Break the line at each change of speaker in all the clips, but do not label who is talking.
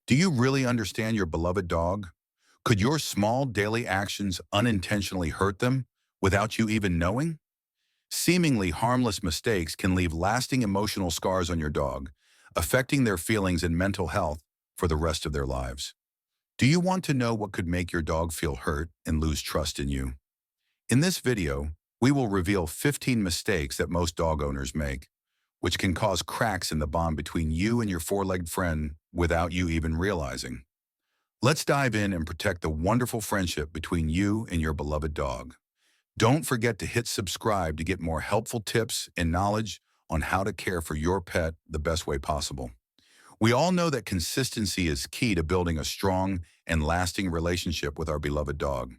Do you really understand your beloved dog? Could your small daily actions unintentionally hurt them without you even knowing? Seemingly harmless mistakes can leave lasting emotional scars on your dog, affecting their feelings and mental health for the rest of their lives. Do you want to know what could make your dog feel hurt and lose trust in you? In this video, we will reveal 15 mistakes that most dog owners make, which can cause cracks in the bond between you and your four-legged friend without you even realizing. Let's dive in and protect the wonderful friendship between you and your beloved dog. Don't forget to hit subscribe to get more helpful tips and knowledge on how to care for your pet the best way possible. We all know that consistency is key to building a strong and lasting relationship with our beloved dog.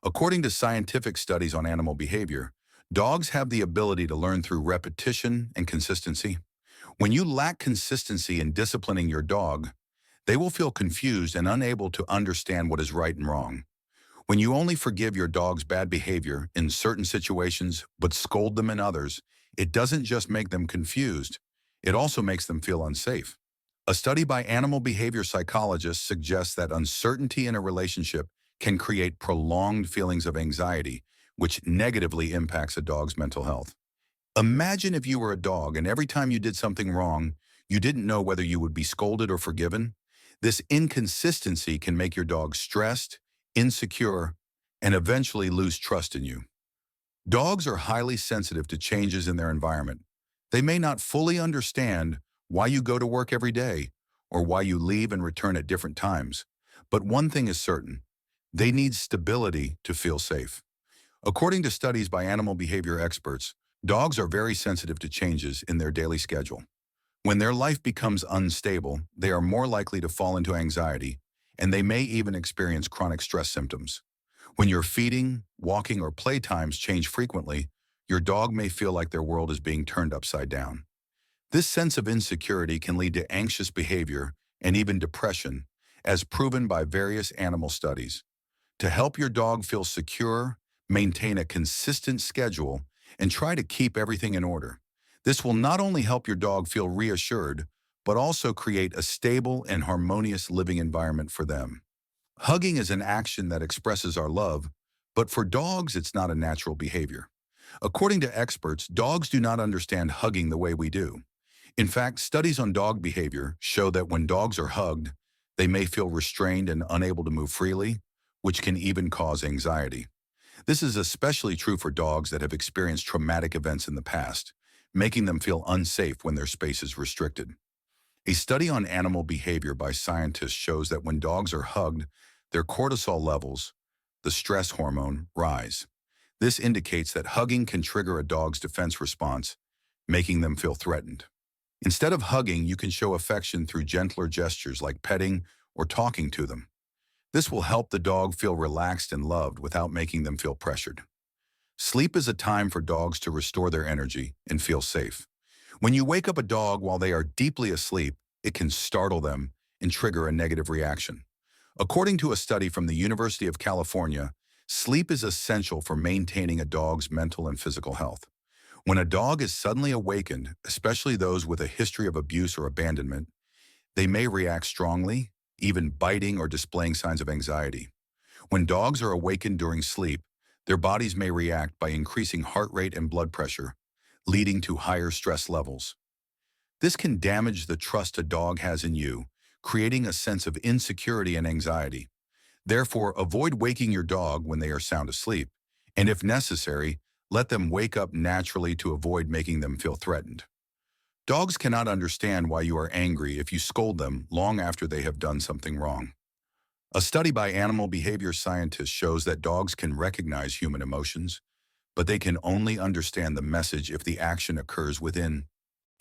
According to scientific studies on animal behavior, dogs have the ability to learn through repetition and consistency. When you lack consistency in disciplining your dog, they will feel confused and unable to understand what is right and wrong. When you only forgive your dog's bad behavior in certain situations but scold them in others, it doesn't just make them confused, it also makes them feel unsafe. A study by animal behavior psychologists suggests that uncertainty in a relationship can create prolonged feelings of anxiety, which negatively impacts a dog's mental health. Imagine if you were a dog and every time you did something wrong, you didn't know whether you would be scolded or forgiven. This inconsistency can make your dog stressed, insecure, and eventually lose trust in you. Dogs are highly sensitive to changes in their environment. They may not fully understand why you go to work every day or why you leave and return at different times. But one thing is certain, they need stability to feel safe. According to studies by animal behavior experts, dogs are very sensitive to changes in their daily schedule. When their life becomes unstable, they are more likely to fall into anxiety, and they may even experience chronic stress symptoms. When your feeding, walking, or play times change frequently, your dog may feel like their world is being turned upside down. This sense of insecurity can lead to anxious behavior and even depression, as proven by various animal studies. To help your dog feel secure, maintain a consistent schedule, and try to keep everything in order. This will not only help your dog feel reassured, but also create a stable and harmonious living environment for them. Hugging is an action that expresses our love, but for dogs, it's not a natural behavior. According to experts, dogs do not understand hugging the way we do. In fact, studies on dog behavior show that when dogs are hugged, they may feel restrained and unable to move freely, which can even cause anxiety. This is especially true for dogs that have experienced traumatic events in the past, making them feel unsafe when their space is restricted. A study on animal behavior by scientists shows that when dogs are hugged, their cortisol levels, the stress hormone, rise. This indicates that hugging can trigger a dog's defense response, making them feel threatened. Instead of hugging, you can show affection through gentler gestures like petting or talking to them. This will help the dog feel relaxed and loved without making them feel pressured. Sleep is a time for dogs to restore their energy and feel safe. When you wake up a dog while they are deeply asleep, it can startle them and trigger a negative reaction. According to a study from the University of California, sleep is essential for maintaining a dog's mental and physical health. When a dog is suddenly awakened, especially those with a history of abuse or abandonment, they may react strongly, even biting or displaying signs of anxiety. When dogs are awakened during sleep, their bodies may react by increasing heart rate and blood pressure, leading to higher stress levels. This can damage the trust a dog has in you, creating a sense of insecurity and anxiety. Therefore, avoid waking your dog when they are sound asleep, and if necessary, let them wake up naturally to avoid making them feel threatened. Dogs cannot understand why you are angry if you scold them long after they have done something wrong. A study by animal behavior scientists shows that dogs can recognize human emotions, but they can only understand the message if the action occurs within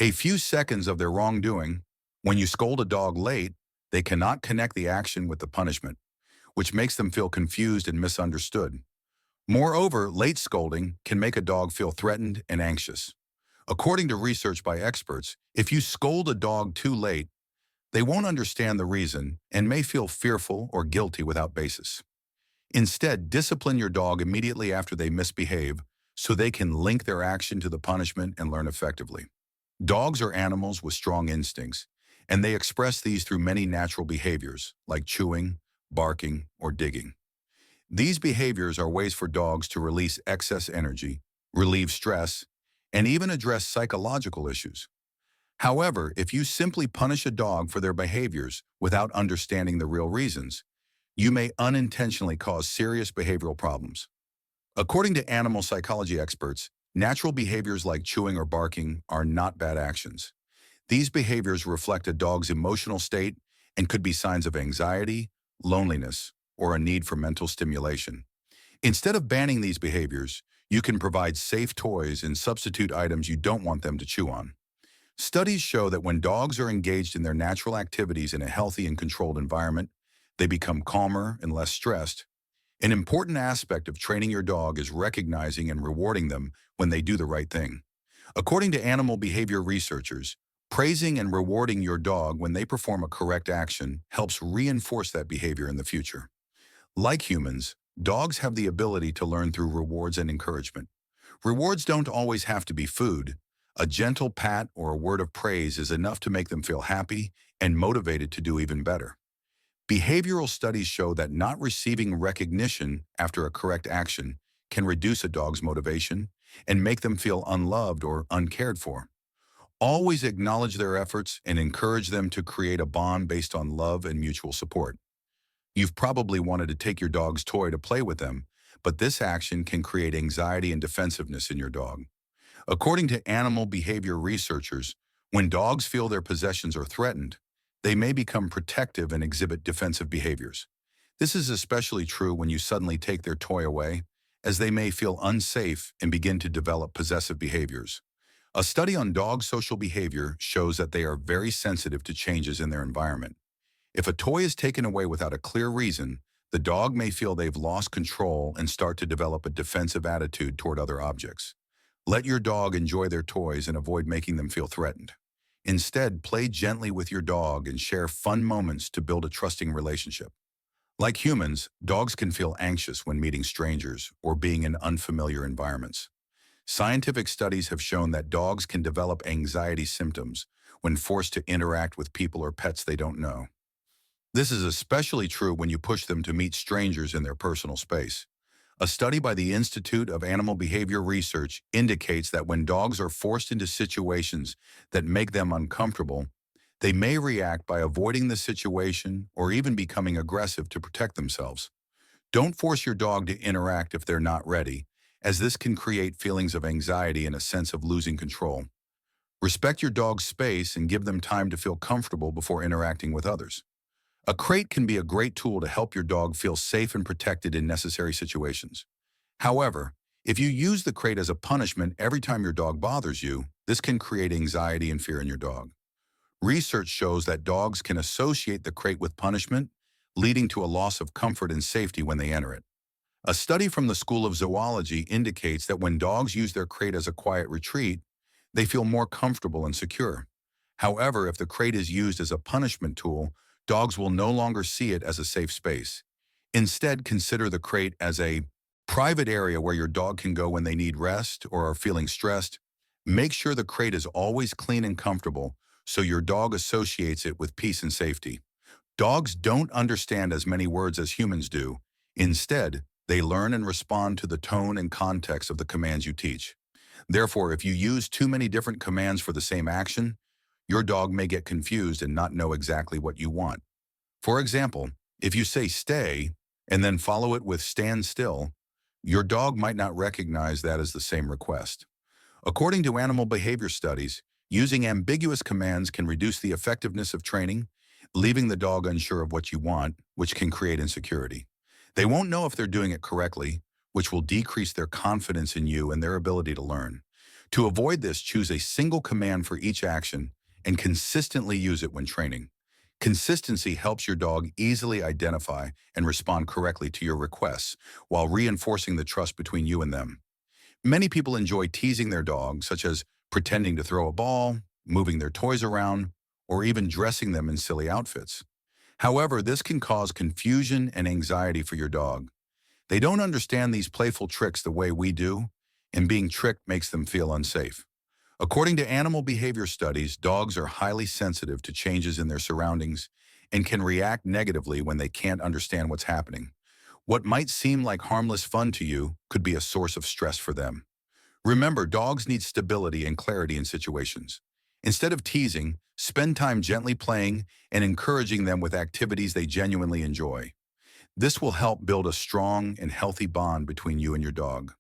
a few seconds of their wrongdoing. When you scold a dog late, they cannot connect the action with the punishment, which makes them feel confused and misunderstood. Moreover, late scolding can make a dog feel threatened and anxious. According to research by experts, if you scold a dog too late, they won't understand the reason and may feel fearful or guilty without basis. Instead, discipline your dog immediately after they misbehave so they can link their action to the punishment and learn effectively. Dogs are animals with strong instincts, and they express these through many natural behaviors, like chewing, barking, or digging. These behaviors are ways for dogs to release excess energy, relieve stress, and even address psychological issues. However, if you simply punish a dog for their behaviors without understanding the real reasons, you may unintentionally cause serious behavioral problems. According to animal psychology experts, natural behaviors like chewing or barking are not bad actions. These behaviors reflect a dog's emotional state and could be signs of anxiety, loneliness, or a need for mental stimulation. Instead of banning these behaviors, you can provide safe toys and substitute items you don't want them to chew on. Studies show that when dogs are engaged in their natural activities in a healthy and controlled environment, they become calmer and less stressed. An important aspect of training your dog is recognizing and rewarding them when they do the right thing. According to animal behavior researchers, praising and rewarding your dog when they perform a correct action helps reinforce that behavior in the future. Like humans, dogs have the ability to learn through rewards and encouragement. Rewards don't always have to be food. A gentle pat or a word of praise is enough to make them feel happy and motivated to do even better. Behavioral studies show that not receiving recognition after a correct action can reduce a dog's motivation and make them feel unloved or uncared for. Always acknowledge their efforts and encourage them to create a bond based on love and mutual support. You've probably wanted to take your dog's toy to play with them, but this action can create anxiety and defensiveness in your dog. According to animal behavior researchers, when dogs feel their possessions are threatened, they may become protective and exhibit defensive behaviors. This is especially true when you suddenly take their toy away, as they may feel unsafe and begin to develop possessive behaviors. A study on dog social behavior shows that they are very sensitive to changes in their environment. If a toy is taken away without a clear reason, the dog may feel they've lost control and start to develop a defensive attitude toward other objects. Let your dog enjoy their toys and avoid making them feel threatened. Instead, play gently with your dog and share fun moments to build a trusting relationship. Like humans, dogs can feel anxious when meeting strangers or being in unfamiliar environments. Scientific studies have shown that dogs can develop anxiety symptoms when forced to interact with people or pets they don't know. This is especially true when you push them to meet strangers in their personal space. A study by the Institute of Animal Behavior Research indicates that when dogs are forced into situations that make them uncomfortable, they may react by avoiding the situation or even becoming aggressive to protect themselves. Don't force your dog to interact if they're not ready, as this can create feelings of anxiety and a sense of losing control. Respect your dog's space and give them time to feel comfortable before interacting with others. A crate can be a great tool to help your dog feel safe and protected in necessary situations. However, if you use the crate as a punishment every time your dog bothers you, this can create anxiety and fear in your dog. Research shows that dogs can associate the crate with punishment, leading to a loss of comfort and safety when they enter it. A study from the School of Zoology indicates that when dogs use their crate as a quiet retreat, they feel more comfortable and secure. However, if the crate is used as a punishment tool, dogs will no longer see it as a safe space. Instead, consider the crate as a private area where your dog can go when they need rest or are feeling stressed. Make sure the crate is always clean and comfortable so your dog associates it with peace and safety. Dogs don't understand as many words as humans do. Instead, they learn and respond to the tone and context of the commands you teach. Therefore, if you use too many different commands for the same action, your dog may get confused and not know exactly what you want. For example, if you say stay and then follow it with stand still, your dog might not recognize that as the same request. According to animal behavior studies, using ambiguous commands can reduce the effectiveness of training, leaving the dog unsure of what you want, which can create insecurity. They won't know if they're doing it correctly, which will decrease their confidence in you and their ability to learn. To avoid this, choose a single command for each action and consistently use it when training. Consistency helps your dog easily identify and respond correctly to your requests while reinforcing the trust between you and them. Many people enjoy teasing their dog, such as pretending to throw a ball, moving their toys around, or even dressing them in silly outfits. However, this can cause confusion and anxiety for your dog. They don't understand these playful tricks the way we do, and being tricked makes them feel unsafe. According to animal behavior studies, dogs are highly sensitive to changes in their surroundings and can react negatively when they can't understand what's happening. What might seem like harmless fun to you could be a source of stress for them. Remember, dogs need stability and clarity in situations. Instead of teasing, spend time gently playing and encouraging them with activities they genuinely enjoy. This will help build a strong and healthy bond between you and your dog.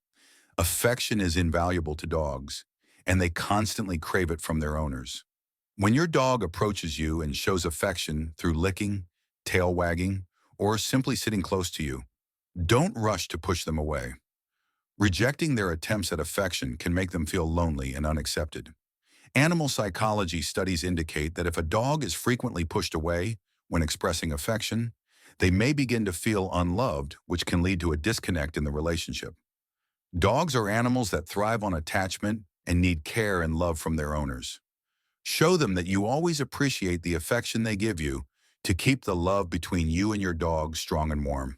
Affection is invaluable to dogs, and they constantly crave it from their owners. When your dog approaches you and shows affection through licking, tail wagging, or simply sitting close to you, don't rush to push them away. Rejecting their attempts at affection can make them feel lonely and unaccepted. Animal psychology studies indicate that if a dog is frequently pushed away when expressing affection, they may begin to feel unloved, which can lead to a disconnect in the relationship. Dogs are animals that thrive on attachment and need care and love from their owners. Show them that you always appreciate the affection they give you to keep the love between you and your dog strong and warm.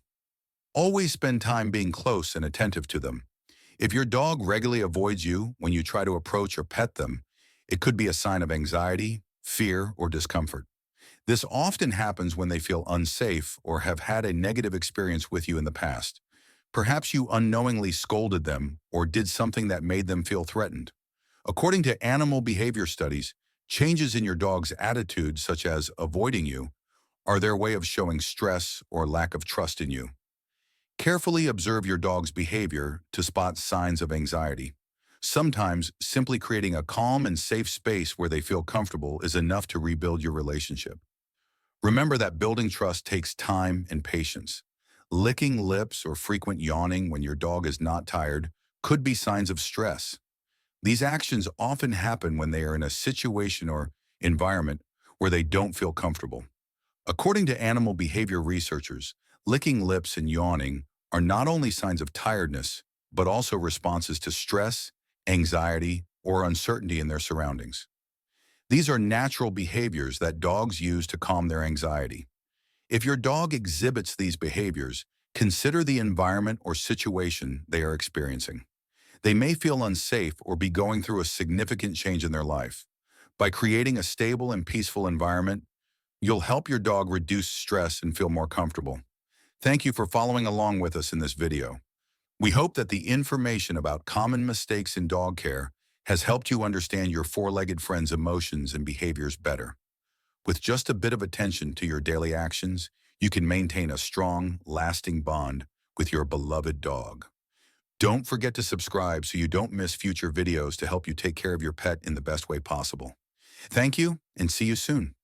Always spend time being close and attentive to them. If your dog regularly avoids you when you try to approach or pet them, it could be a sign of anxiety, fear, or discomfort. This often happens when they feel unsafe or have had a negative experience with you in the past. Perhaps you unknowingly scolded them or did something that made them feel threatened. According to animal behavior studies, changes in your dog's attitude, such as avoiding you, are their way of showing stress or lack of trust in you. Carefully observe your dog's behavior to spot signs of anxiety. Sometimes, simply creating a calm and safe space where they feel comfortable is enough to rebuild your relationship. Remember that building trust takes time and patience. Licking lips or frequent yawning when your dog is not tired could be signs of stress. These actions often happen when they are in a situation or environment where they don't feel comfortable. According to animal behavior researchers, licking lips and yawning are not only signs of tiredness, but also responses to stress, anxiety, or uncertainty in their surroundings. These are natural behaviors that dogs use to calm their anxiety. If your dog exhibits these behaviors, consider the environment or situation they are experiencing. They may feel unsafe or be going through a significant change in their life. By creating a stable and peaceful environment, you'll help your dog reduce stress and feel more comfortable. Thank you for following along with us in this video. We hope that the information about common mistakes in dog care has helped you understand your four-legged friend's emotions and behaviors better. With just a bit of attention to your daily actions, you can maintain a strong, lasting bond with your beloved dog. Don't forget to subscribe so you don't miss future videos to help you take care of your pet in the best way possible. Thank you, and see you soon.